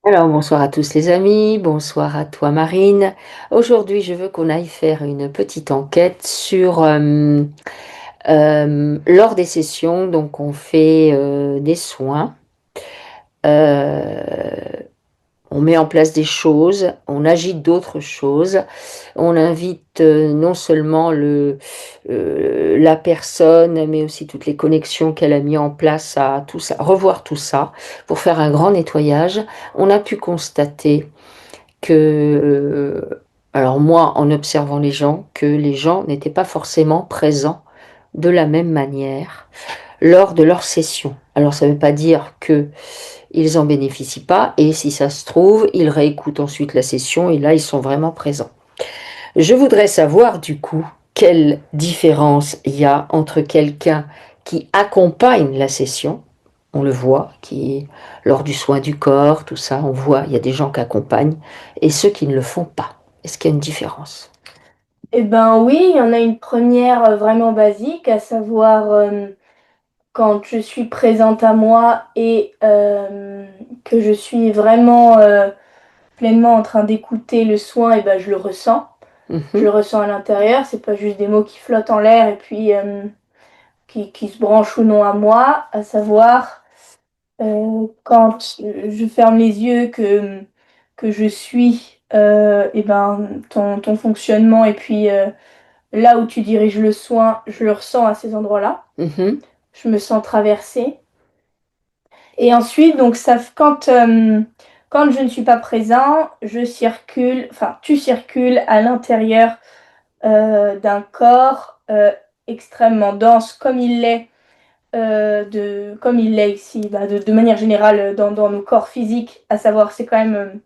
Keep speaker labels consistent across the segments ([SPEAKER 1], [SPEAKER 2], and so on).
[SPEAKER 1] Alors, bonsoir à tous les amis, bonsoir à toi Marine. Aujourd'hui, je veux qu'on aille faire une petite enquête sur lors des sessions. Donc, on fait des soins, euh, on met en place des choses, on agite d'autres choses. On invite non seulement la personne, mais aussi toutes les connexions qu'elle a mis en place à tout ça, revoir tout ça pour faire un grand nettoyage. On a pu constater alors moi, en observant les gens, que les gens n'étaient pas forcément présents de la même manière lors de leur session. Alors ça ne veut pas dire que ils en bénéficient pas, et si ça se trouve, ils réécoutent ensuite la session et là ils sont vraiment présents. Je voudrais savoir du coup quelle différence il y a entre quelqu'un qui accompagne la session, on le voit, qui lors du soin du corps, tout ça, on voit, il y a des gens qui accompagnent, et ceux qui ne le font pas. Est-ce qu'il y a une différence?
[SPEAKER 2] Eh ben oui, il y en a une première vraiment basique, à savoir quand je suis présente à moi et que je suis vraiment pleinement en train d'écouter le soin, et ben je le ressens. Je le
[SPEAKER 1] Mhm,
[SPEAKER 2] ressens à l'intérieur, c'est pas juste des mots qui flottent en l'air et puis qui se branchent ou non à moi, à savoir quand je ferme les yeux, que je suis et ben ton fonctionnement et puis là où tu diriges le soin, je le ressens à ces endroits-là.
[SPEAKER 1] mhm,
[SPEAKER 2] Je me sens traversée. Et ensuite, donc quand je ne suis pas présent, je circule, enfin tu circules à l'intérieur d'un corps extrêmement dense comme il l'est ici, bah, de manière générale dans nos corps physiques, à savoir c'est quand même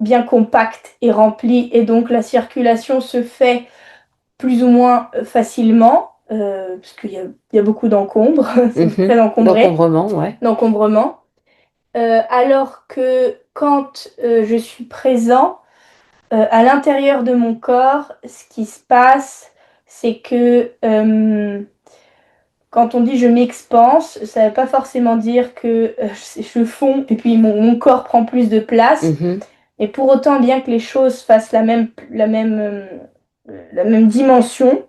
[SPEAKER 2] bien compact et rempli, et donc la circulation se fait plus ou moins facilement, parce qu'il y a beaucoup d'encombre, c'est
[SPEAKER 1] mhm.
[SPEAKER 2] très encombré,
[SPEAKER 1] D'encombrement, ouais.
[SPEAKER 2] d'encombrement. Alors que quand je suis présent à l'intérieur de mon corps, ce qui se passe, c'est que quand on dit je m'expanse, ça ne veut pas forcément dire que je fonds et puis mon corps prend plus de place.
[SPEAKER 1] Mhm,
[SPEAKER 2] Et pour autant, bien que les choses fassent la même dimension,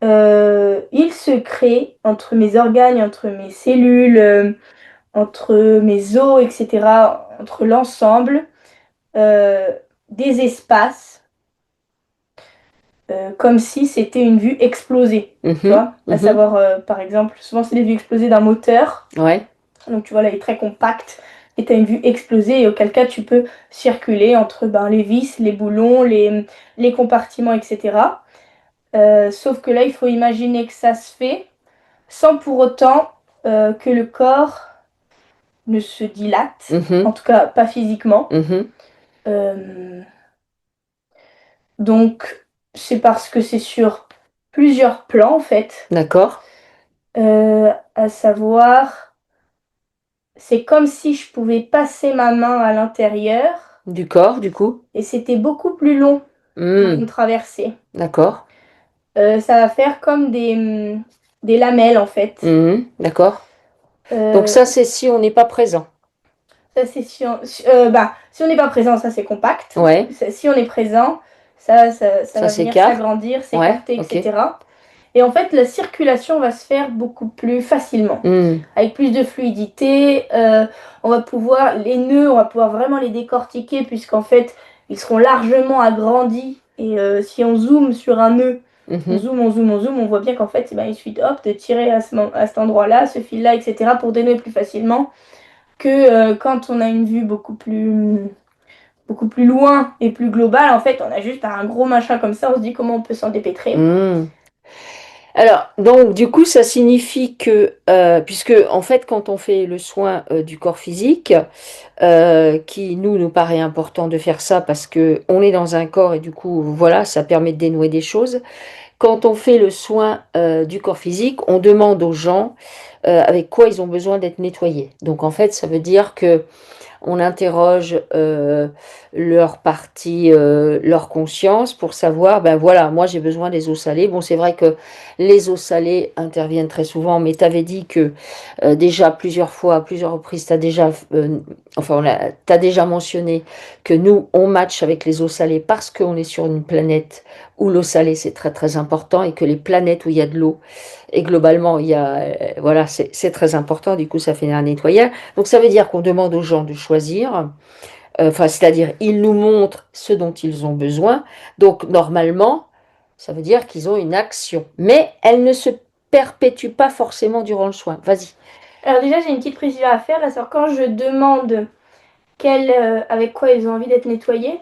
[SPEAKER 2] il se crée entre mes organes, entre mes cellules, entre mes os, etc., entre l'ensemble, euh, des espaces, comme si c'était une vue explosée. Tu
[SPEAKER 1] mhm,
[SPEAKER 2] vois, à
[SPEAKER 1] mhm.
[SPEAKER 2] savoir, par exemple, souvent c'est des vues explosées d'un moteur.
[SPEAKER 1] Ouais.
[SPEAKER 2] Donc tu vois, là, il est très compact. Et tu as une vue explosée, et auquel cas tu peux circuler entre ben, les vis, les boulons, les compartiments, etc. Sauf que là, il faut imaginer que ça se fait sans pour autant que le corps ne se dilate, en
[SPEAKER 1] Mhm,
[SPEAKER 2] tout cas pas physiquement.
[SPEAKER 1] mhm.
[SPEAKER 2] Euh, donc, c'est parce que c'est sur plusieurs plans, en fait.
[SPEAKER 1] D'accord.
[SPEAKER 2] À savoir, c'est comme si je pouvais passer ma main à l'intérieur,
[SPEAKER 1] Du corps, du coup.
[SPEAKER 2] et c'était beaucoup plus long pour me
[SPEAKER 1] Hmm,
[SPEAKER 2] traverser.
[SPEAKER 1] d'accord.
[SPEAKER 2] Ça va faire comme des lamelles, en fait.
[SPEAKER 1] Mhm, d'accord. Donc
[SPEAKER 2] Euh,
[SPEAKER 1] ça, c'est si on n'est pas présent.
[SPEAKER 2] Ça, c'est si on n'est pas présent, ça c'est compact.
[SPEAKER 1] Ouais.
[SPEAKER 2] Si on est présent, ça
[SPEAKER 1] Ça
[SPEAKER 2] va venir
[SPEAKER 1] s'écarte.
[SPEAKER 2] s'agrandir,
[SPEAKER 1] Ouais,
[SPEAKER 2] s'écarter,
[SPEAKER 1] ok.
[SPEAKER 2] etc. Et en fait, la circulation va se faire beaucoup plus facilement,
[SPEAKER 1] Hmm,
[SPEAKER 2] avec plus de fluidité. On va pouvoir, les nœuds, on va pouvoir vraiment les décortiquer, puisqu'en fait, ils seront largement agrandis. Et si on zoome sur un nœud, on
[SPEAKER 1] mhm.
[SPEAKER 2] zoome, on zoome, on zoome, on voit bien qu'en fait, eh ben, il suffit hop, de tirer à cet endroit-là, ce fil-là, etc., pour dénouer plus facilement que quand on a une vue beaucoup plus loin et plus globale. En fait, on a juste un gros machin comme ça, on se dit comment on peut s'en dépêtrer.
[SPEAKER 1] Hmm. Alors, donc, du coup, ça signifie que, puisque, en fait, quand on fait le soin du corps physique, qui nous paraît important de faire ça parce que on est dans un corps et du coup, voilà, ça permet de dénouer des choses. Quand on fait le soin du corps physique, on demande aux gens avec quoi ils ont besoin d'être nettoyés. Donc, en fait, ça veut dire que on interroge leur partie, leur conscience pour savoir, ben voilà, moi j'ai besoin des eaux salées. Bon, c'est vrai que les eaux salées interviennent très souvent, mais tu avais dit que déjà plusieurs fois, à plusieurs reprises, t'as déjà mentionné que nous, on match avec les eaux salées parce qu'on est sur une planète où l'eau salée c'est très très important et que les planètes où il y a de l'eau, et globalement, voilà, c'est très important, du coup, ça fait un nettoyage. Donc, ça veut dire qu'on demande aux gens de choisir, enfin, c'est-à-dire, ils nous montrent ce dont ils ont besoin. Donc, normalement, ça veut dire qu'ils ont une action. Mais elle ne se perpétue pas forcément durant le soin. Vas-y.
[SPEAKER 2] Alors déjà, j'ai une petite précision à faire. Alors, quand je demande avec quoi ils ont envie d'être nettoyés,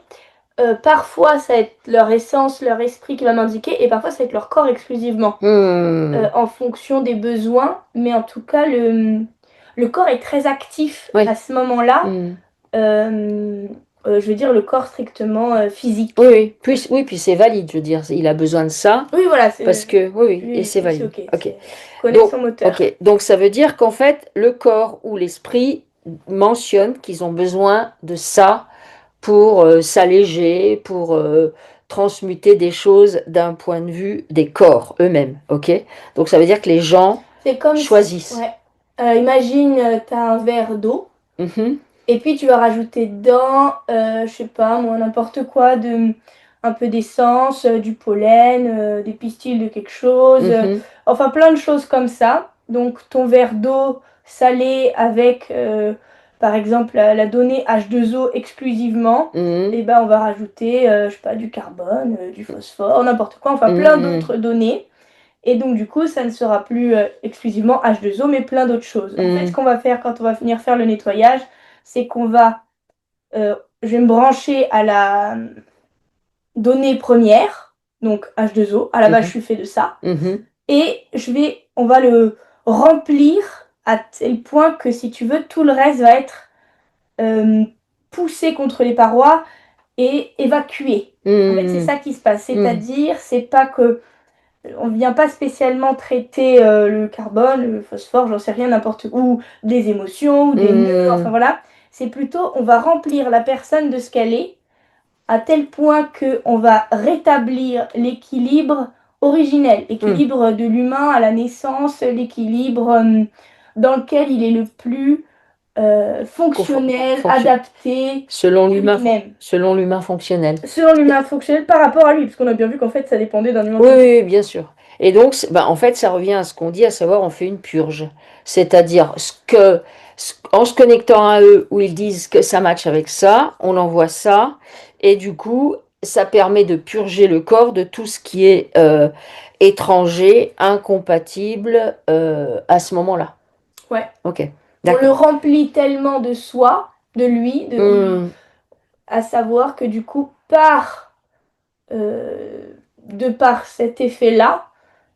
[SPEAKER 2] parfois ça va être leur essence, leur esprit qui va m'indiquer, et parfois ça va être leur corps exclusivement,
[SPEAKER 1] Hmm.
[SPEAKER 2] en fonction des besoins. Mais en tout cas, le corps est très actif à
[SPEAKER 1] Oui.
[SPEAKER 2] ce moment-là.
[SPEAKER 1] Hmm.
[SPEAKER 2] Euh, je veux dire le corps strictement
[SPEAKER 1] Oui,
[SPEAKER 2] physique.
[SPEAKER 1] oui, puis c'est valide, je veux dire, il a besoin de ça,
[SPEAKER 2] Oui, voilà,
[SPEAKER 1] parce que, oui, oui, et c'est
[SPEAKER 2] c'est
[SPEAKER 1] valide.
[SPEAKER 2] ok,
[SPEAKER 1] Ok.
[SPEAKER 2] c'est
[SPEAKER 1] Donc,
[SPEAKER 2] connexion moteur.
[SPEAKER 1] ok. Donc, ça veut dire qu'en fait, le corps ou l'esprit mentionne qu'ils ont besoin de ça pour s'alléger, pour transmuter des choses d'un point de vue des corps eux-mêmes. Ok? Donc, ça veut dire que les gens
[SPEAKER 2] C'est comme si,
[SPEAKER 1] choisissent.
[SPEAKER 2] ouais. Imagine, tu as un verre d'eau.
[SPEAKER 1] Mhm,
[SPEAKER 2] Et puis tu vas rajouter dedans, je sais pas moi, n'importe quoi, un peu d'essence, du pollen, des pistils de quelque chose,
[SPEAKER 1] mhm,
[SPEAKER 2] enfin plein de choses comme ça. Donc ton verre d'eau salé avec, par exemple, la donnée H2O exclusivement,
[SPEAKER 1] mhm,
[SPEAKER 2] et ben on va rajouter, je sais pas, du carbone, du phosphore, n'importe quoi, enfin plein
[SPEAKER 1] mhm,
[SPEAKER 2] d'autres données. Et donc du coup, ça ne sera plus exclusivement H2O, mais plein d'autres choses. En fait, ce
[SPEAKER 1] mhm,
[SPEAKER 2] qu'on va faire quand on va venir faire le nettoyage, c'est qu'on va, je vais me brancher à la donnée première, donc H2O. À la base, je
[SPEAKER 1] mhm,
[SPEAKER 2] suis fait de ça.
[SPEAKER 1] mhm,
[SPEAKER 2] Et on va le remplir à tel point que, si tu veux, tout le reste va être euh, poussé contre les parois et évacué. En fait, c'est
[SPEAKER 1] mhm,
[SPEAKER 2] ça qui se passe.
[SPEAKER 1] mhm,
[SPEAKER 2] C'est-à-dire, c'est pas que on ne vient pas spécialement traiter le carbone, le phosphore, j'en sais rien, n'importe où, des émotions ou des nœuds, enfin
[SPEAKER 1] mhm,
[SPEAKER 2] voilà. C'est plutôt, on va remplir la personne de ce qu'elle est, à tel point qu'on va rétablir l'équilibre originel,
[SPEAKER 1] mhm.
[SPEAKER 2] l'équilibre de l'humain à la naissance, l'équilibre dans lequel il est le plus fonctionnel,
[SPEAKER 1] Fonction-
[SPEAKER 2] adapté
[SPEAKER 1] selon
[SPEAKER 2] à
[SPEAKER 1] l'humain,
[SPEAKER 2] lui-même.
[SPEAKER 1] selon l'humain fonctionnel.
[SPEAKER 2] Selon l'humain fonctionnel par rapport à lui, parce qu'on a bien vu qu'en fait ça dépendait d'un humain
[SPEAKER 1] Oui,
[SPEAKER 2] tout
[SPEAKER 1] oui,
[SPEAKER 2] court.
[SPEAKER 1] oui, bien sûr. Et donc, en fait, ça revient à ce qu'on dit, à savoir, on fait une purge. C'est-à-dire, en se connectant à eux, où ils disent que ça matche avec ça, on envoie ça, et du coup, ça permet de purger le corps de tout ce qui est étranger, incompatible à ce moment-là.
[SPEAKER 2] Ouais.
[SPEAKER 1] Ok,
[SPEAKER 2] On le
[SPEAKER 1] d'accord.
[SPEAKER 2] remplit tellement de soi, de lui,
[SPEAKER 1] Hmm,
[SPEAKER 2] à savoir que du coup, de par cet effet-là,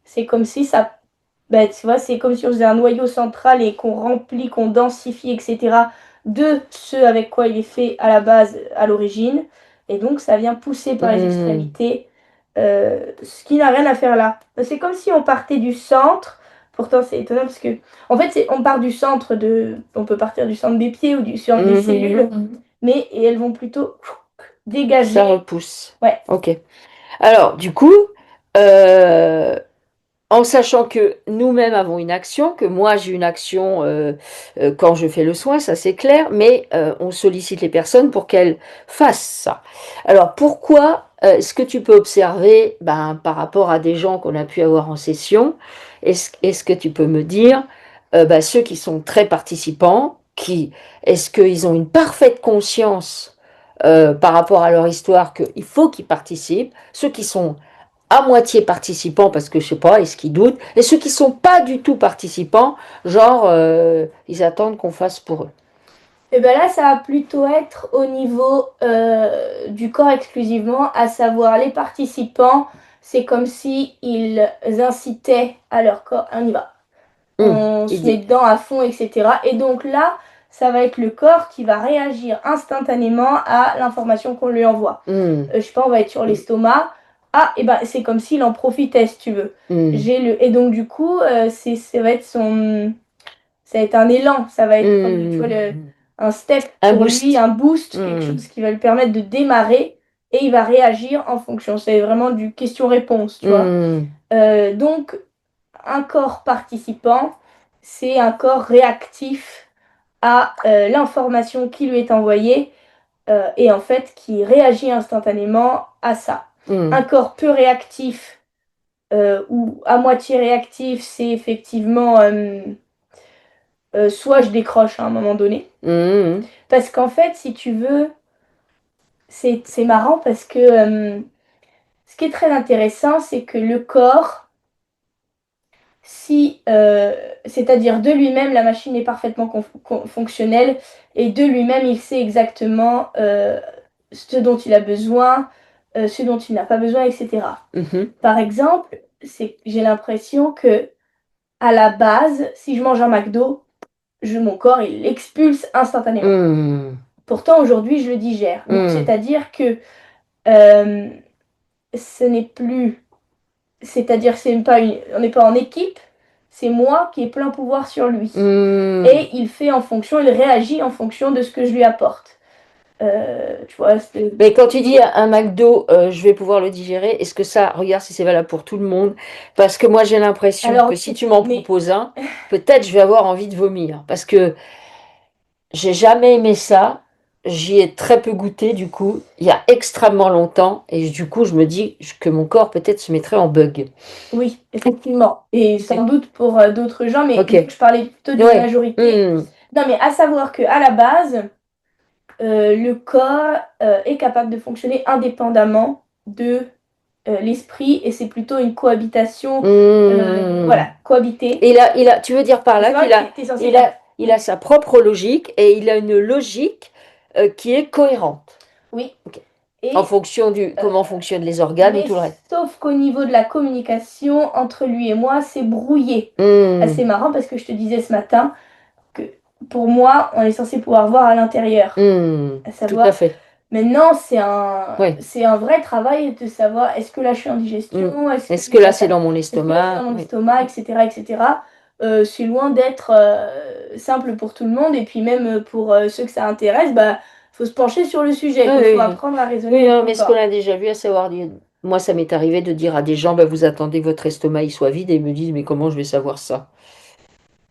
[SPEAKER 2] c'est comme si ça, bah, tu vois, c'est comme si on faisait un noyau central et qu'on remplit, qu'on densifie, etc., de ce avec quoi il est fait à la base, à l'origine. Et donc, ça vient pousser par les
[SPEAKER 1] hmm,
[SPEAKER 2] extrémités, ce qui n'a rien à faire là. C'est comme si on partait du centre. Pourtant, c'est étonnant parce que, en fait, on part du centre on peut partir du centre des pieds ou du centre des cellules,
[SPEAKER 1] hmm.
[SPEAKER 2] mais et elles vont plutôt
[SPEAKER 1] Ça
[SPEAKER 2] dégager.
[SPEAKER 1] repousse.
[SPEAKER 2] Ouais.
[SPEAKER 1] Ok. Alors, du coup, euh, en sachant que nous-mêmes avons une action, que moi j'ai une action quand je fais le soin, ça c'est clair, mais on sollicite les personnes pour qu'elles fassent ça. Alors pourquoi est-ce que tu peux observer, ben, par rapport à des gens qu'on a pu avoir en session, est-ce que tu peux me dire, ben, ceux qui sont très participants, est-ce qu'ils ont une parfaite conscience par rapport à leur histoire qu'il faut qu'ils participent, ceux qui sont à moitié participants parce que je sais pas, est-ce qu'ils doutent, et ceux qui sont pas du tout participants, genre ils attendent qu'on fasse pour eux.
[SPEAKER 2] Et bien là, ça va plutôt être au niveau du corps exclusivement, à savoir les participants. C'est comme si ils incitaient à leur corps. On y va. On
[SPEAKER 1] Il
[SPEAKER 2] se met
[SPEAKER 1] dit,
[SPEAKER 2] dedans à fond, etc. Et donc là, ça va être le corps qui va réagir instantanément à l'information qu'on lui envoie.
[SPEAKER 1] hum,
[SPEAKER 2] Je sais pas, on va être sur l'estomac. Ah, et ben c'est comme s'il en profitait, si tu veux.
[SPEAKER 1] hum,
[SPEAKER 2] Et donc du coup, ça va être un élan. Ça va être comme, tu vois,
[SPEAKER 1] hum,
[SPEAKER 2] un step
[SPEAKER 1] Un
[SPEAKER 2] pour
[SPEAKER 1] boost.
[SPEAKER 2] lui, un boost, quelque
[SPEAKER 1] Hmm.
[SPEAKER 2] chose qui va lui permettre de démarrer et il va réagir en fonction. C'est vraiment du question-réponse, tu vois.
[SPEAKER 1] Hmm.
[SPEAKER 2] Donc, un corps participant, c'est un corps réactif à l'information qui lui est envoyée et en fait qui réagit instantanément à ça.
[SPEAKER 1] Hmm.
[SPEAKER 2] Un corps peu réactif ou à moitié réactif, c'est effectivement soit je décroche à un moment donné.
[SPEAKER 1] Hmm.
[SPEAKER 2] Parce qu'en fait, si tu veux, c'est marrant parce que ce qui est très intéressant, c'est que le corps, si, c'est-à-dire de lui-même, la machine est parfaitement fonctionnelle et de lui-même, il sait exactement ce dont il a besoin, ce dont il n'a pas besoin, etc.
[SPEAKER 1] Mhm.
[SPEAKER 2] Par exemple, j'ai l'impression que à la base, si je mange un McDo, mon corps, il l'expulse instantanément.
[SPEAKER 1] Hmm.
[SPEAKER 2] Pourtant, aujourd'hui, je le digère. Donc,
[SPEAKER 1] Hmm.
[SPEAKER 2] c'est-à-dire que euh, ce n'est plus... C'est-à-dire que on n'est pas en équipe, c'est moi qui ai plein pouvoir sur lui.
[SPEAKER 1] Hmm.
[SPEAKER 2] Et il réagit en fonction de ce que je lui apporte. Tu vois,
[SPEAKER 1] Mais quand tu dis un McDo, je vais pouvoir le digérer, est-ce que ça, regarde si c'est valable pour tout le monde? Parce que moi j'ai l'impression que
[SPEAKER 2] alors,
[SPEAKER 1] si tu m'en
[SPEAKER 2] mais
[SPEAKER 1] proposes un, peut-être je vais avoir envie de vomir. Parce que j'ai jamais aimé ça, j'y ai très peu goûté du coup, il y a extrêmement longtemps, et du coup je me dis que mon corps peut-être se mettrait en bug.
[SPEAKER 2] oui, effectivement. Et sans doute pour d'autres gens, mais
[SPEAKER 1] Ok,
[SPEAKER 2] je parlais plutôt d'une
[SPEAKER 1] ouais.
[SPEAKER 2] majorité.
[SPEAKER 1] Hmm.
[SPEAKER 2] Non, mais à savoir qu'à la base, le corps est capable de fonctionner indépendamment de l'esprit et c'est plutôt une cohabitation,
[SPEAKER 1] Hmm.
[SPEAKER 2] voilà, cohabiter.
[SPEAKER 1] Tu veux dire par
[SPEAKER 2] À
[SPEAKER 1] là
[SPEAKER 2] savoir
[SPEAKER 1] qu'il
[SPEAKER 2] que
[SPEAKER 1] a,
[SPEAKER 2] tu es censé
[SPEAKER 1] il a sa propre logique et il a une logique qui est cohérente.
[SPEAKER 2] Oui.
[SPEAKER 1] Ok. En
[SPEAKER 2] Et,
[SPEAKER 1] fonction du
[SPEAKER 2] euh,
[SPEAKER 1] comment fonctionnent les organes ou
[SPEAKER 2] mais
[SPEAKER 1] tout le reste.
[SPEAKER 2] sauf qu'au niveau de la communication entre lui et moi, c'est brouillé.
[SPEAKER 1] Hmm.
[SPEAKER 2] Assez marrant parce que je te disais ce matin que pour moi, on est censé pouvoir voir à l'intérieur.
[SPEAKER 1] Hmm.
[SPEAKER 2] À
[SPEAKER 1] Tout à
[SPEAKER 2] savoir,
[SPEAKER 1] fait.
[SPEAKER 2] maintenant,
[SPEAKER 1] Oui.
[SPEAKER 2] c'est un vrai travail de savoir est-ce que là je suis en
[SPEAKER 1] Hmm.
[SPEAKER 2] digestion, est-ce que
[SPEAKER 1] Est-ce que là
[SPEAKER 2] ça
[SPEAKER 1] c'est dans mon
[SPEAKER 2] est-ce que là c'est dans
[SPEAKER 1] estomac?
[SPEAKER 2] mon
[SPEAKER 1] Oui.
[SPEAKER 2] estomac, etc., etc. C'est loin d'être simple pour tout le monde et puis même pour ceux que ça intéresse, bah faut se pencher sur le sujet,
[SPEAKER 1] Oui,
[SPEAKER 2] quoi. Faut
[SPEAKER 1] oui,
[SPEAKER 2] apprendre à raisonner
[SPEAKER 1] oui,
[SPEAKER 2] avec
[SPEAKER 1] non,
[SPEAKER 2] son
[SPEAKER 1] mais ce qu'on
[SPEAKER 2] corps.
[SPEAKER 1] a déjà vu, à savoir, moi ça m'est arrivé de dire à des gens, bah, vous attendez que votre estomac il soit vide et ils me disent, mais comment je vais savoir ça?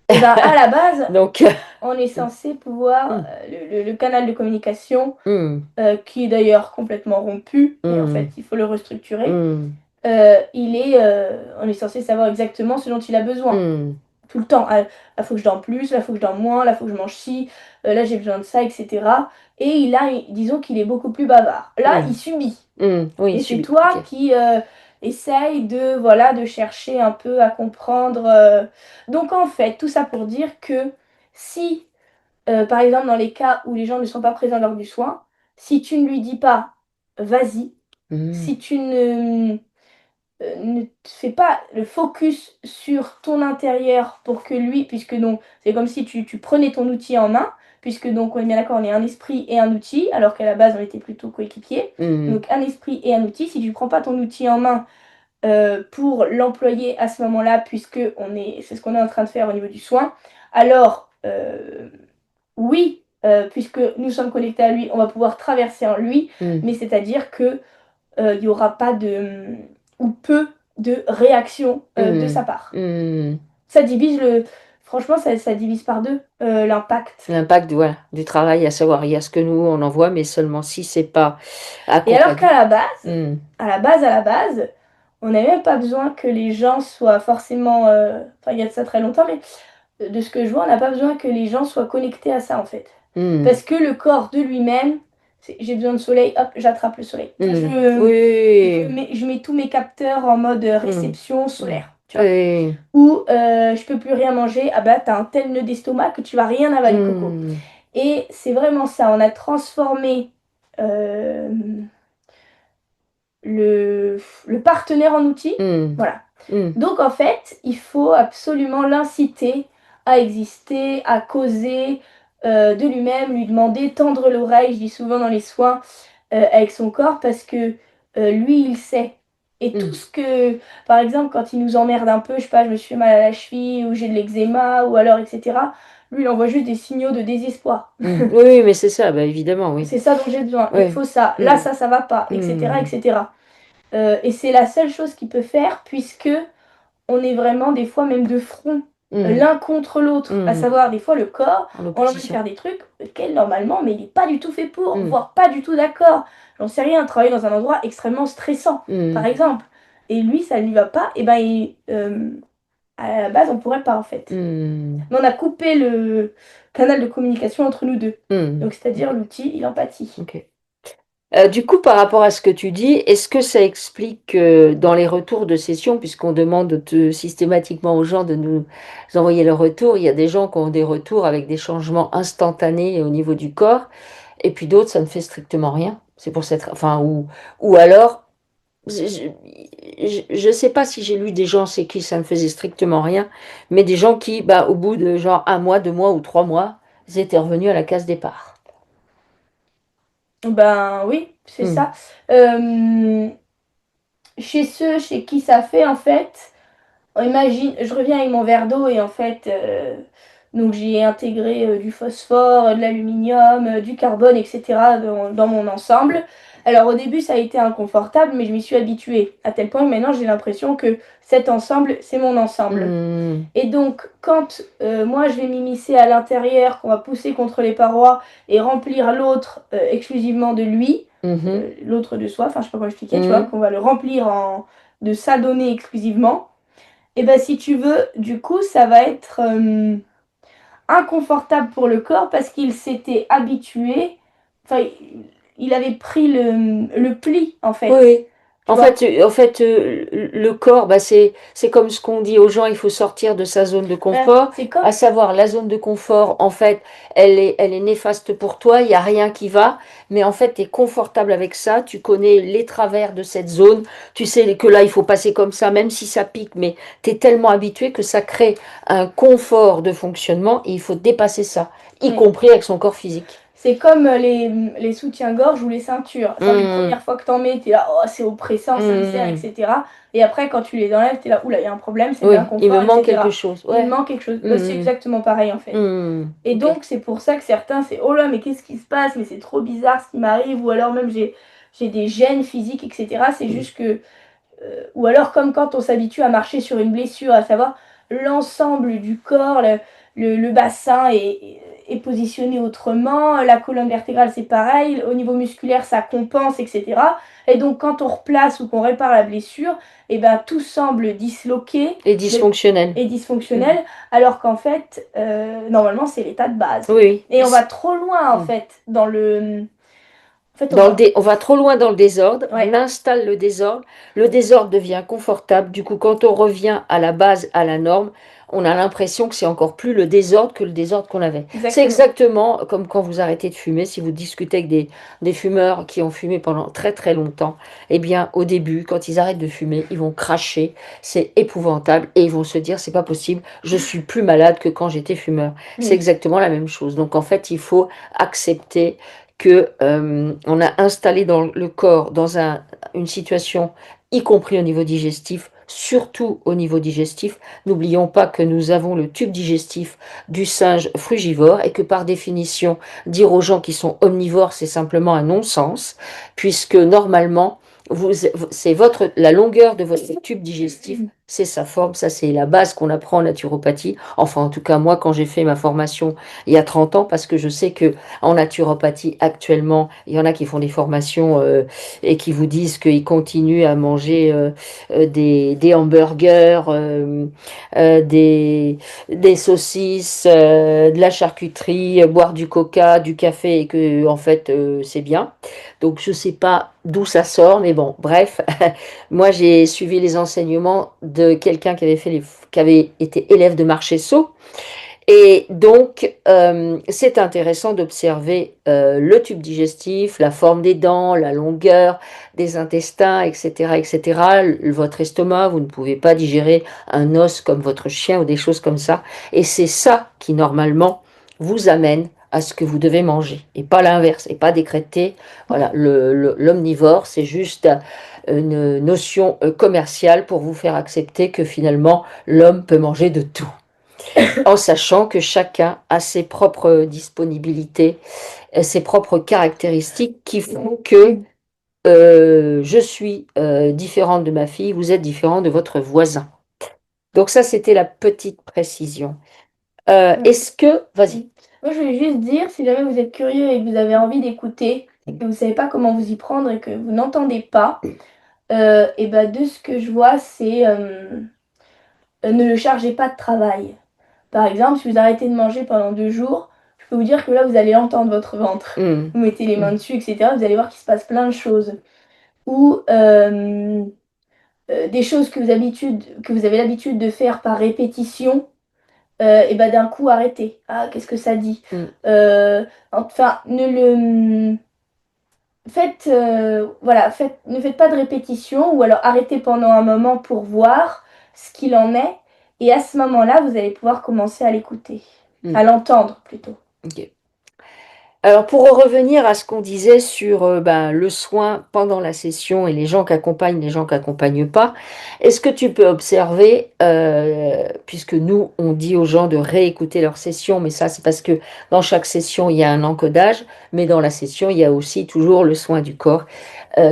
[SPEAKER 2] Et ben à la base,
[SPEAKER 1] Donc,
[SPEAKER 2] on est censé pouvoir
[SPEAKER 1] hmm.
[SPEAKER 2] le canal de communication
[SPEAKER 1] Hmm.
[SPEAKER 2] qui est d'ailleurs complètement rompu et en
[SPEAKER 1] Hmm.
[SPEAKER 2] fait il faut le restructurer.
[SPEAKER 1] Hmm.
[SPEAKER 2] On est censé savoir exactement ce dont il a besoin.
[SPEAKER 1] Hmm.
[SPEAKER 2] Tout le temps. Ah, là, faut que je dorme plus, là, faut que je dorme moins, là, faut que je mange ci, là, j'ai besoin de ça, etc. Et disons qu'il est beaucoup plus bavard. Là,
[SPEAKER 1] Hmm.
[SPEAKER 2] il subit.
[SPEAKER 1] Hmm. Oui,
[SPEAKER 2] Et c'est
[SPEAKER 1] subit.
[SPEAKER 2] toi
[SPEAKER 1] Ok.
[SPEAKER 2] qui essaye voilà, de chercher un peu à comprendre. Donc, en fait, tout ça pour dire que si, par exemple, dans les cas où les gens ne sont pas présents lors du soin, si tu ne lui dis pas, vas-y,
[SPEAKER 1] Hmm.
[SPEAKER 2] si tu ne fais pas le focus sur ton intérieur pour que lui, puisque donc c'est comme si tu prenais ton outil en main, puisque donc on est bien d'accord, on est un esprit et un outil, alors qu'à la base on était plutôt coéquipiers.
[SPEAKER 1] Hmm.
[SPEAKER 2] Donc un esprit et un outil, si tu ne prends pas ton outil en main pour l'employer à ce moment-là, puisque c'est ce qu'on est en train de faire au niveau du soin, alors oui, puisque nous sommes connectés à lui, on va pouvoir traverser en lui,
[SPEAKER 1] Hmm.
[SPEAKER 2] mais c'est-à-dire que il n'y aura pas ou peu de réaction de
[SPEAKER 1] Hmm.
[SPEAKER 2] sa part.
[SPEAKER 1] Hmm.
[SPEAKER 2] Ça divise Franchement, ça divise par deux l'impact.
[SPEAKER 1] L'impact, voilà, du travail, à savoir, il y a ce que nous on envoie, mais seulement si c'est pas
[SPEAKER 2] Et alors
[SPEAKER 1] accompagné.
[SPEAKER 2] qu'à la base,
[SPEAKER 1] Hmm.
[SPEAKER 2] à la base, on n'a même pas besoin que les gens soient forcément. Enfin, il y a de ça très longtemps, mais de ce que je vois, on n'a pas besoin que les gens soient connectés à ça en fait.
[SPEAKER 1] Hmm.
[SPEAKER 2] Parce que le corps de lui-même, j'ai besoin de soleil, hop, j'attrape le soleil. Enfin,
[SPEAKER 1] Hmm. Oui.
[SPEAKER 2] je mets tous mes capteurs en mode
[SPEAKER 1] Hmm.
[SPEAKER 2] réception
[SPEAKER 1] Hmm.
[SPEAKER 2] solaire, tu vois.
[SPEAKER 1] Oui.
[SPEAKER 2] Ou je peux plus rien manger, ah bah t'as un tel nœud d'estomac que tu vas rien avaler, coco.
[SPEAKER 1] Hmm.
[SPEAKER 2] Et c'est vraiment ça, on a transformé euh, le partenaire en outil.
[SPEAKER 1] Hmm.
[SPEAKER 2] Voilà.
[SPEAKER 1] Hmm.
[SPEAKER 2] Donc en fait, il faut absolument l'inciter à exister, à causer de lui-même, lui demander, tendre l'oreille, je dis souvent dans les soins, avec son corps, parce que lui, il sait. Et tout
[SPEAKER 1] Hmm.
[SPEAKER 2] ce que, par exemple, quand il nous emmerde un peu, je sais pas, je me suis fait mal à la cheville, ou j'ai de l'eczéma, ou alors, etc., lui, il envoie juste des signaux de désespoir.
[SPEAKER 1] Oui, oui, mais c'est ça, bah, évidemment, oui.
[SPEAKER 2] C'est ça dont j'ai besoin, il me
[SPEAKER 1] Ouais.
[SPEAKER 2] faut ça, là, ça va pas, etc.,
[SPEAKER 1] Mm.
[SPEAKER 2] etc. Et c'est la seule chose qu'il peut faire puisque on est vraiment des fois même de front,
[SPEAKER 1] Mm.
[SPEAKER 2] l'un contre l'autre. À
[SPEAKER 1] Mm.
[SPEAKER 2] savoir des fois le corps,
[SPEAKER 1] En
[SPEAKER 2] on l'emmène
[SPEAKER 1] opposition.
[SPEAKER 2] faire des trucs auxquels normalement, mais il est pas du tout fait pour,
[SPEAKER 1] Mm.
[SPEAKER 2] voire pas du tout d'accord. J'en sais rien, travailler dans un endroit extrêmement stressant, par
[SPEAKER 1] Mm.
[SPEAKER 2] exemple. Et lui, ça lui va pas, et ben à la base, on pourrait pas en fait.
[SPEAKER 1] Mm.
[SPEAKER 2] Mais on a coupé le canal de communication entre nous deux.
[SPEAKER 1] Mm.
[SPEAKER 2] Donc c'est-à-dire
[SPEAKER 1] Ok.
[SPEAKER 2] l'outil, il empathie.
[SPEAKER 1] Ok. Du coup, par rapport à ce que tu dis, est-ce que ça explique que dans les retours de session, puisqu'on demande systématiquement aux gens de nous envoyer leurs retours, il y a des gens qui ont des retours avec des changements instantanés au niveau du corps, et puis d'autres, ça ne fait strictement rien. C'est pour cette, enfin, ou alors, je ne sais pas si j'ai lu des gens c'est qui ça ne faisait strictement rien, mais des gens qui, bah, au bout de genre 1 mois, 2 mois ou 3 mois, ils étaient revenus à la case départ.
[SPEAKER 2] Ben oui, c'est
[SPEAKER 1] Hmm.
[SPEAKER 2] ça. Euh, Chez ceux chez qui ça fait, en fait, imagine, je reviens avec mon verre d'eau et en fait, donc j'ai intégré du phosphore, de l'aluminium, du carbone, etc. dans mon ensemble. Alors au début, ça a été inconfortable, mais je m'y suis habituée, à tel point que maintenant j'ai l'impression que cet ensemble, c'est mon ensemble.
[SPEAKER 1] Hmm.
[SPEAKER 2] Et donc, quand moi je vais m'immiscer à l'intérieur, qu'on va pousser contre les parois et remplir l'autre exclusivement de lui,
[SPEAKER 1] Mhm.
[SPEAKER 2] l'autre de soi, enfin je sais pas comment expliquer, tu vois,
[SPEAKER 1] Mhm.
[SPEAKER 2] qu'on va le remplir de sa donnée exclusivement, et ben si tu veux, du coup, ça va être inconfortable pour le corps parce qu'il s'était habitué, enfin, il avait pris le pli en
[SPEAKER 1] Oui,
[SPEAKER 2] fait,
[SPEAKER 1] oui.
[SPEAKER 2] tu vois.
[SPEAKER 1] En fait, le corps, bah, c'est comme ce qu'on dit aux gens, il faut sortir de sa zone de confort,
[SPEAKER 2] C'est comme
[SPEAKER 1] à savoir la zone de confort, en fait, elle est néfaste pour toi, il n'y a rien qui va, mais en fait, tu es confortable avec ça, tu connais les travers de cette zone, tu sais que là, il faut passer comme ça, même si ça pique, mais tu es tellement habitué que ça crée un confort de fonctionnement et il faut dépasser ça, y
[SPEAKER 2] oui.
[SPEAKER 1] compris avec son corps physique.
[SPEAKER 2] C'est comme les soutiens-gorge ou les ceintures. Enfin, les
[SPEAKER 1] Hum,
[SPEAKER 2] premières fois que t'en mets, t'es là, oh, c'est oppressant, ça me serre,
[SPEAKER 1] hum.
[SPEAKER 2] etc. Et après, quand tu les enlèves, t'es là, oula, il y a un problème, c'est de
[SPEAKER 1] Oui, il me
[SPEAKER 2] l'inconfort,
[SPEAKER 1] manque quelque
[SPEAKER 2] etc.
[SPEAKER 1] chose,
[SPEAKER 2] Il me
[SPEAKER 1] ouais.
[SPEAKER 2] manque quelque chose. Bah, c'est
[SPEAKER 1] Hum.
[SPEAKER 2] exactement pareil, en fait. Et
[SPEAKER 1] Ok.
[SPEAKER 2] donc, c'est pour ça que certains, c'est, oh là, mais qu'est-ce qui se passe? Mais c'est trop bizarre ce qui m'arrive. Ou alors même, j'ai des gènes physiques, etc. C'est juste que ou alors comme quand on s'habitue à marcher sur une blessure, à savoir l'ensemble du corps, le bassin est positionné autrement, la colonne vertébrale c'est pareil, au niveau musculaire ça compense, etc. Et donc quand on replace ou qu'on répare la blessure, et ben, tout semble disloqué
[SPEAKER 1] Et dysfonctionnel.
[SPEAKER 2] et
[SPEAKER 1] Mm.
[SPEAKER 2] dysfonctionnel, alors qu'en fait, normalement c'est l'état de base.
[SPEAKER 1] Oui,
[SPEAKER 2] Et on va
[SPEAKER 1] oui.
[SPEAKER 2] trop loin en
[SPEAKER 1] Mm.
[SPEAKER 2] fait dans le... En fait on va...
[SPEAKER 1] On va trop loin dans le désordre, on
[SPEAKER 2] Ouais,
[SPEAKER 1] installe le désordre devient confortable. Du coup, quand on revient à la base, à la norme, on a l'impression que c'est encore plus le désordre que le désordre qu'on avait. C'est
[SPEAKER 2] exactement.
[SPEAKER 1] exactement comme quand vous arrêtez de fumer, si vous discutez avec des fumeurs qui ont fumé pendant très très longtemps, eh bien au début, quand ils arrêtent de fumer, ils vont cracher, c'est épouvantable et ils vont se dire c'est pas possible, je suis plus malade que quand j'étais fumeur. C'est
[SPEAKER 2] Oui.
[SPEAKER 1] exactement la même chose. Donc en fait, il faut accepter que on a installé dans le corps dans une situation, y compris au niveau digestif, surtout au niveau digestif. N'oublions pas que nous avons le tube digestif du singe frugivore et que par définition, dire aux gens qui sont omnivores, c'est simplement un non-sens, puisque normalement, c'est la longueur de votre tube digestif, c'est sa forme, ça c'est la base qu'on apprend en naturopathie. Enfin, en tout cas, moi, quand j'ai fait ma formation il y a 30 ans, parce que je sais que en naturopathie actuellement, il y en a qui font des formations et qui vous disent qu'ils continuent à manger des hamburgers, des saucisses, de la charcuterie, boire du coca, du café et que en fait c'est bien. Donc je sais pas d'où ça sort, mais bon, bref, moi j'ai suivi les enseignements de quelqu'un qui avait été élève de Marchesso et donc, c'est intéressant d'observer le tube digestif, la forme des dents, la longueur des intestins, etc., etc. Votre estomac, vous ne pouvez pas digérer un os comme votre chien ou des choses comme ça. Et c'est ça qui, normalement, vous amène à ce que vous devez manger, et pas l'inverse, et pas décréter. Voilà, l'omnivore, c'est juste une notion commerciale pour vous faire accepter que finalement, l'homme peut manger de tout. en sachant que chacun a ses propres disponibilités, ses propres caractéristiques qui font que je suis différente de ma fille, vous êtes différent de votre voisin. Donc ça, c'était la petite précision.
[SPEAKER 2] Ouais.
[SPEAKER 1] Est-ce que... Vas-y.
[SPEAKER 2] Moi, je voulais juste dire, si jamais vous êtes curieux et que vous avez envie d'écouter, et que vous savez pas comment vous y prendre et que vous n'entendez pas, et ben de ce que je vois, c'est ne le chargez pas de travail. Par exemple, si vous arrêtez de manger pendant 2 jours, je peux vous dire que là, vous allez entendre votre ventre.
[SPEAKER 1] Mm,
[SPEAKER 2] Vous mettez les mains
[SPEAKER 1] mm,
[SPEAKER 2] dessus, etc. Vous allez voir qu'il se passe plein de choses. Ou des choses que vous avez l'habitude de faire par répétition, et ben d'un coup arrêtez. Ah, qu'est-ce que ça dit?
[SPEAKER 1] mm.
[SPEAKER 2] Enfin, ne le faites, voilà, ne faites pas de répétition ou alors arrêtez pendant un moment pour voir ce qu'il en est. Et à ce moment-là, vous allez pouvoir commencer à l'écouter,
[SPEAKER 1] Mm.
[SPEAKER 2] à l'entendre plutôt.
[SPEAKER 1] Ok. Alors pour en revenir à ce qu'on disait sur ben, le soin pendant la session et les gens qui accompagnent pas, est-ce que tu peux observer, puisque nous on dit aux gens de réécouter leur session, mais ça c'est parce que dans chaque session il y a un encodage, mais dans la session il y a aussi toujours le soin du corps.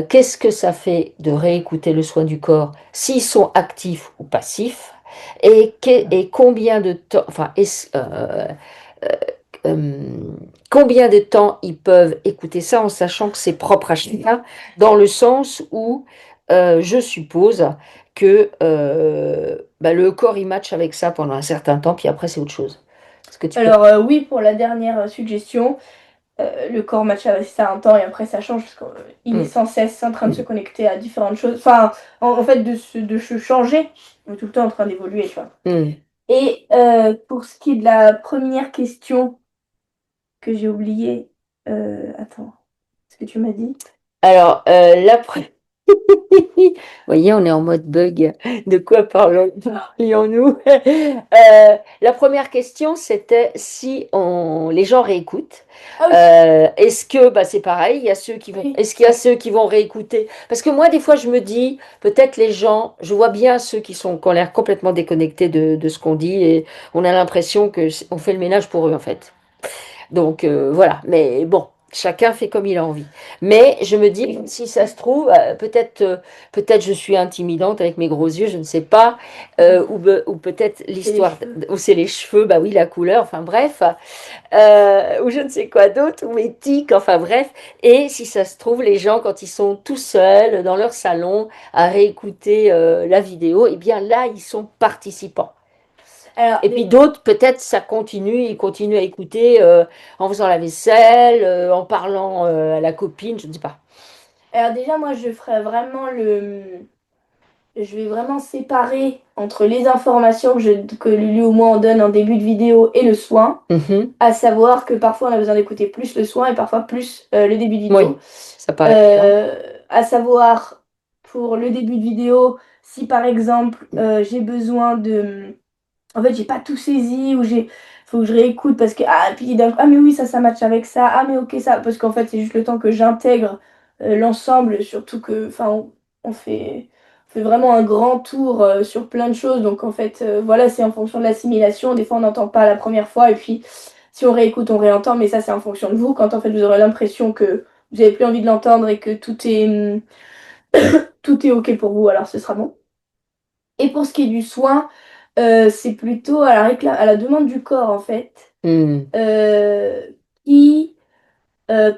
[SPEAKER 1] Qu'est-ce que ça fait de réécouter le soin du corps, s'ils sont actifs ou passifs, et combien de temps, enfin, euh, combien de temps ils peuvent écouter ça en sachant que c'est propre à chacun, dans le sens où je suppose que bah, le corps il match avec ça pendant un certain temps, puis après c'est autre chose. Est-ce que tu peux...
[SPEAKER 2] Alors oui, pour la dernière suggestion, le corps match avec ça un temps et après ça change parce qu'il est
[SPEAKER 1] Mm,
[SPEAKER 2] sans cesse en train de se connecter à différentes choses. Enfin, en fait, de se changer, il est tout le temps en train d'évoluer, tu vois.
[SPEAKER 1] mm.
[SPEAKER 2] Et pour ce qui est de la première question que j'ai oubliée, attends, ce que tu m'as dit?
[SPEAKER 1] Alors, vous voyez, on est en mode bug. De quoi parlions-nous? La première question, c'était si les gens réécoutent.
[SPEAKER 2] Ah oui,
[SPEAKER 1] Est-ce que, bah, c'est pareil, il y a ceux qui vont,
[SPEAKER 2] oui.
[SPEAKER 1] est-ce qu'il y a ceux qui vont réécouter? Parce que moi, des fois, je me dis, peut-être les gens, je vois bien ceux qui ont l'air complètement déconnectés de ce qu'on dit et on a l'impression que on fait le ménage pour eux, en fait. Donc voilà, mais bon, chacun fait comme il a envie. Mais je me dis, si ça se trouve, peut-être je suis intimidante avec mes gros yeux, je ne sais pas, ou peut-être
[SPEAKER 2] C'est les
[SPEAKER 1] l'histoire,
[SPEAKER 2] cheveux.
[SPEAKER 1] ou c'est les cheveux, bah oui, la couleur, enfin bref, ou je ne sais quoi d'autre, ou mes tics, enfin bref. Et si ça se trouve, les gens, quand ils sont tout seuls dans leur salon à réécouter la vidéo, eh bien là, ils sont participants.
[SPEAKER 2] Alors,
[SPEAKER 1] Et puis d'autres, peut-être, ça continue, ils continuent à écouter en faisant la vaisselle, en parlant à la copine, je ne sais pas.
[SPEAKER 2] alors déjà, moi, je ferais vraiment je vais vraiment séparer entre les informations que Lulu ou moi on donne en début de vidéo et le soin.
[SPEAKER 1] Mhm.
[SPEAKER 2] À savoir que parfois on a besoin d'écouter plus le soin et parfois plus le début de
[SPEAKER 1] Oui,
[SPEAKER 2] vidéo.
[SPEAKER 1] ça paraît évident.
[SPEAKER 2] Euh, à savoir pour le début de vidéo, si par exemple j'ai besoin de... En fait, j'ai pas tout saisi ou j'ai... Faut que je réécoute parce que... Ah, puis d'un coup, ah mais oui, ça match avec ça. Ah mais ok, ça... Parce qu'en fait, c'est juste le temps que j'intègre l'ensemble, surtout que... Enfin, on fait vraiment un grand tour sur plein de choses. Donc en fait, voilà, c'est en fonction de l'assimilation. Des fois, on n'entend pas la première fois et puis si on réécoute, on réentend, mais ça, c'est en fonction de vous. Quand en fait, vous aurez l'impression que vous n'avez plus envie de l'entendre et que tout est OK pour vous, alors ce sera bon. Et pour ce qui est du soin, c'est plutôt à la demande du corps, en fait,
[SPEAKER 1] Hmm,
[SPEAKER 2] euh, qui,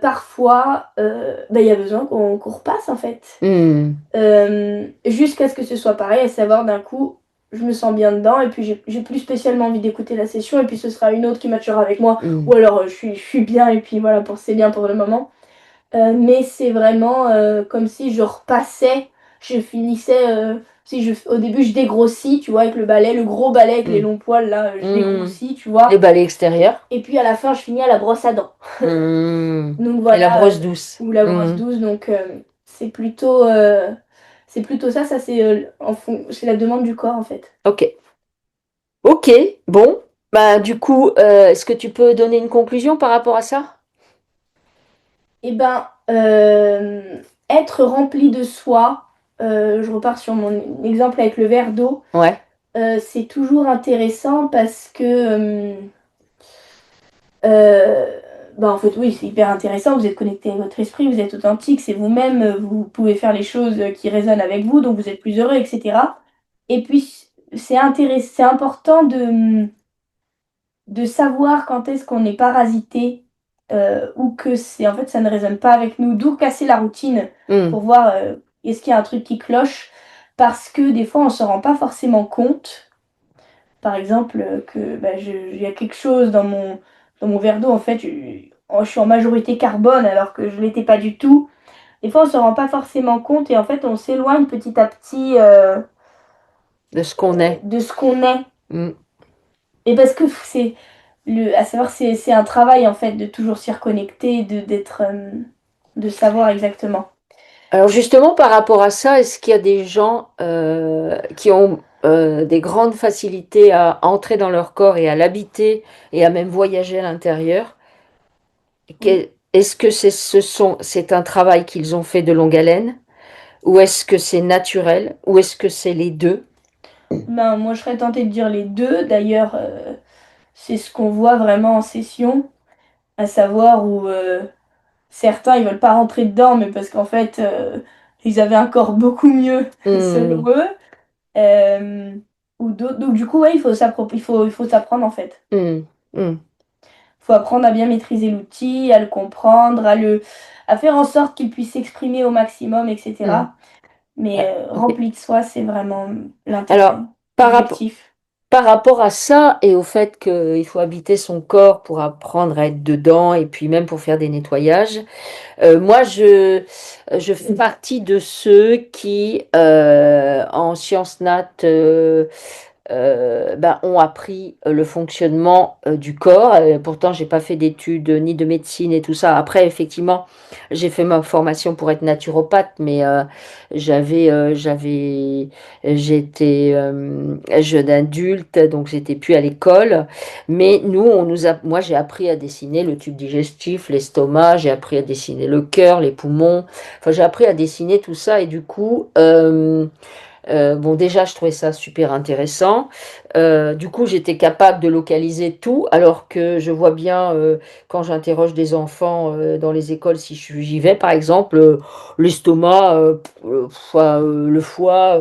[SPEAKER 2] parfois, bah, il y a besoin qu'on repasse, en fait.
[SPEAKER 1] hmm,
[SPEAKER 2] Jusqu'à ce que ce soit pareil, à savoir d'un coup, je me sens bien dedans et puis j'ai plus spécialement envie d'écouter la session et puis ce sera une autre qui matchera avec moi ou
[SPEAKER 1] hmm.
[SPEAKER 2] alors je suis bien et puis voilà, c'est bien pour le moment. Mais c'est vraiment comme si je repassais, je finissais, si au début je dégrossis, tu vois, avec le balai, le gros balai avec les
[SPEAKER 1] Hmm,
[SPEAKER 2] longs poils là, je
[SPEAKER 1] hmm.
[SPEAKER 2] dégrossis, tu
[SPEAKER 1] Les
[SPEAKER 2] vois.
[SPEAKER 1] balais extérieurs.
[SPEAKER 2] Et puis à la fin, je finis à la brosse à dents.
[SPEAKER 1] Hmm.
[SPEAKER 2] Donc
[SPEAKER 1] Et la
[SPEAKER 2] voilà,
[SPEAKER 1] brosse douce.
[SPEAKER 2] ou la brosse
[SPEAKER 1] Hmm.
[SPEAKER 2] douce, donc c'est plutôt ça, ça c'est c'est la demande du corps en fait.
[SPEAKER 1] Ok. Ok, bon. Bah, du coup, est-ce que tu peux donner une conclusion par rapport à ça?
[SPEAKER 2] Et ben, être rempli de soi, je repars sur mon exemple avec le verre d'eau,
[SPEAKER 1] Ouais.
[SPEAKER 2] C'est toujours intéressant parce que, euh, bah en fait, oui, c'est hyper intéressant. Vous êtes connecté à votre esprit, vous êtes authentique, c'est vous-même, vous pouvez faire les choses qui résonnent avec vous, donc vous êtes plus heureux, etc. Et puis, c'est important de savoir quand est-ce qu'on est parasité ou que c'est en fait ça ne résonne pas avec nous, d'où casser la routine
[SPEAKER 1] Hmm.
[SPEAKER 2] pour voir est-ce qu'il y a un truc qui cloche, parce que des fois on se rend pas forcément compte. Par exemple, que bah, il y a quelque chose dans mon verre d'eau, en fait, je suis en majorité carbone alors que je l'étais pas du tout. Des fois, on se rend pas forcément compte et en fait, on s'éloigne petit à petit
[SPEAKER 1] De ce qu'on est.
[SPEAKER 2] de ce qu'on est.
[SPEAKER 1] Hmm.
[SPEAKER 2] Et parce que à savoir, c'est un travail en fait de toujours s'y reconnecter, de savoir exactement.
[SPEAKER 1] Alors justement, par rapport à ça, est-ce qu'il y a des gens qui ont des grandes facilités à entrer dans leur corps et à l'habiter et à même voyager à l'intérieur?
[SPEAKER 2] Oui.
[SPEAKER 1] Est-ce que c'est un travail qu'ils ont fait de longue haleine? Ou est-ce que c'est naturel? Ou est-ce que c'est les deux?
[SPEAKER 2] Ben, moi, je serais tentée de dire les deux. D'ailleurs, c'est ce qu'on voit vraiment en session, à savoir où certains, ils veulent pas rentrer dedans, mais parce qu'en fait, ils avaient un corps beaucoup mieux selon
[SPEAKER 1] Hmm,
[SPEAKER 2] eux. Euh, ou d'autres. Donc, du coup, ouais, il faut s'apprendre en fait.
[SPEAKER 1] hmm, hmm,
[SPEAKER 2] Il faut apprendre à bien maîtriser l'outil, à le comprendre, à faire en sorte qu'il puisse s'exprimer au maximum,
[SPEAKER 1] hmm.
[SPEAKER 2] etc. Mais
[SPEAKER 1] Ah, ok.
[SPEAKER 2] rempli de soi, c'est vraiment l'intérêt,
[SPEAKER 1] Alors, par, rap-
[SPEAKER 2] l'objectif.
[SPEAKER 1] par rapport à ça et au fait qu'il faut habiter son corps pour apprendre à être dedans et puis même pour faire des nettoyages, moi, je fais partie de ceux qui, en sciences nat, ben, ont appris le fonctionnement du corps. Pourtant, j'ai pas fait d'études ni de médecine et tout ça. Après, effectivement, j'ai fait ma formation pour être naturopathe, mais j'étais jeune adulte, donc j'étais plus à l'école. Mais nous, moi, j'ai appris à dessiner le tube digestif, l'estomac, j'ai appris à dessiner le cœur, les poumons. Enfin, j'ai appris à dessiner tout ça et du coup. Bon, déjà, je trouvais ça super intéressant. Du coup, j'étais capable de localiser tout, alors que je vois bien quand j'interroge des enfants dans les écoles, si j'y vais, par exemple, l'estomac, le foie,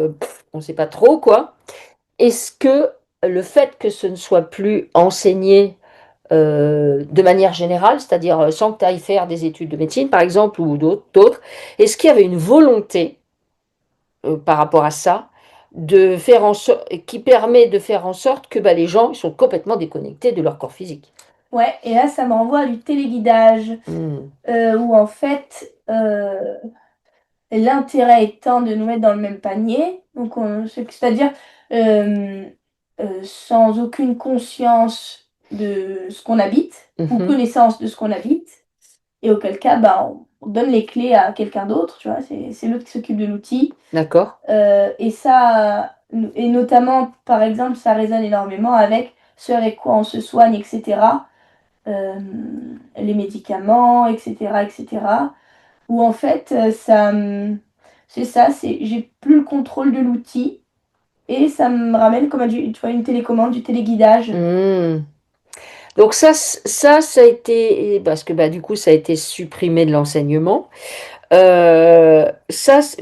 [SPEAKER 1] on ne sait pas trop, quoi. Est-ce que le fait que ce ne soit plus enseigné de manière générale, c'est-à-dire sans que tu ailles faire des études de médecine, par exemple, ou d'autres, est-ce qu'il y avait une volonté par rapport à ça, qui permet de faire en sorte que bah, les gens ils sont complètement déconnectés de leur corps physique.
[SPEAKER 2] Ouais, et là, ça me renvoie à du téléguidage,
[SPEAKER 1] Hmm.
[SPEAKER 2] où en fait, l'intérêt étant de nous mettre dans le même panier, donc c'est-à-dire euh, sans aucune conscience de ce qu'on habite ou
[SPEAKER 1] Mhm.
[SPEAKER 2] connaissance de ce qu'on habite, et auquel cas, bah, on donne les clés à quelqu'un d'autre, tu vois, c'est l'autre qui s'occupe de l'outil.
[SPEAKER 1] D'accord.
[SPEAKER 2] Et ça, et notamment, par exemple, ça résonne énormément avec ce avec quoi on se soigne, etc. euh, les médicaments, etc., etc. Où en fait, c'est ça, j'ai plus le contrôle de l'outil et ça me ramène comme tu vois, une télécommande, du téléguidage.
[SPEAKER 1] Hmm. Donc ça a été, parce que bah, du coup, ça a été supprimé de l'enseignement.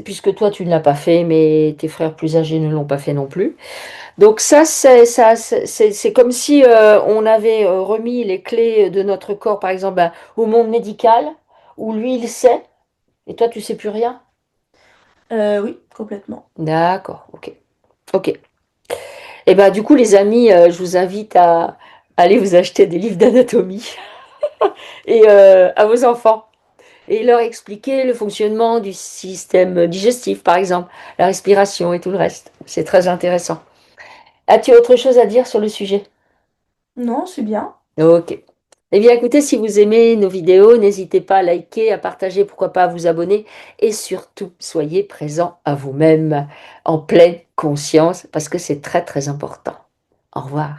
[SPEAKER 1] Puisque toi, tu ne l'as pas fait, mais tes frères plus âgés ne l'ont pas fait non plus. Donc c'est comme si on avait remis les clés de notre corps, par exemple, bah, au monde médical, où lui, il sait, et toi, tu sais plus rien.
[SPEAKER 2] Oui, complètement.
[SPEAKER 1] D'accord, ok. Ok. Et ben du coup, les amis, je vous invite à aller vous acheter des livres d'anatomie et à vos enfants et leur expliquer le fonctionnement du système digestif, par exemple, la respiration et tout le reste. C'est très intéressant. As-tu autre chose à dire sur le sujet?
[SPEAKER 2] Non, c'est bien.
[SPEAKER 1] Ok. Eh bien, écoutez, si vous aimez nos vidéos, n'hésitez pas à liker, à partager, pourquoi pas à vous abonner et surtout, soyez présents à vous-même en pleine conscience parce que c'est très très important. Au revoir.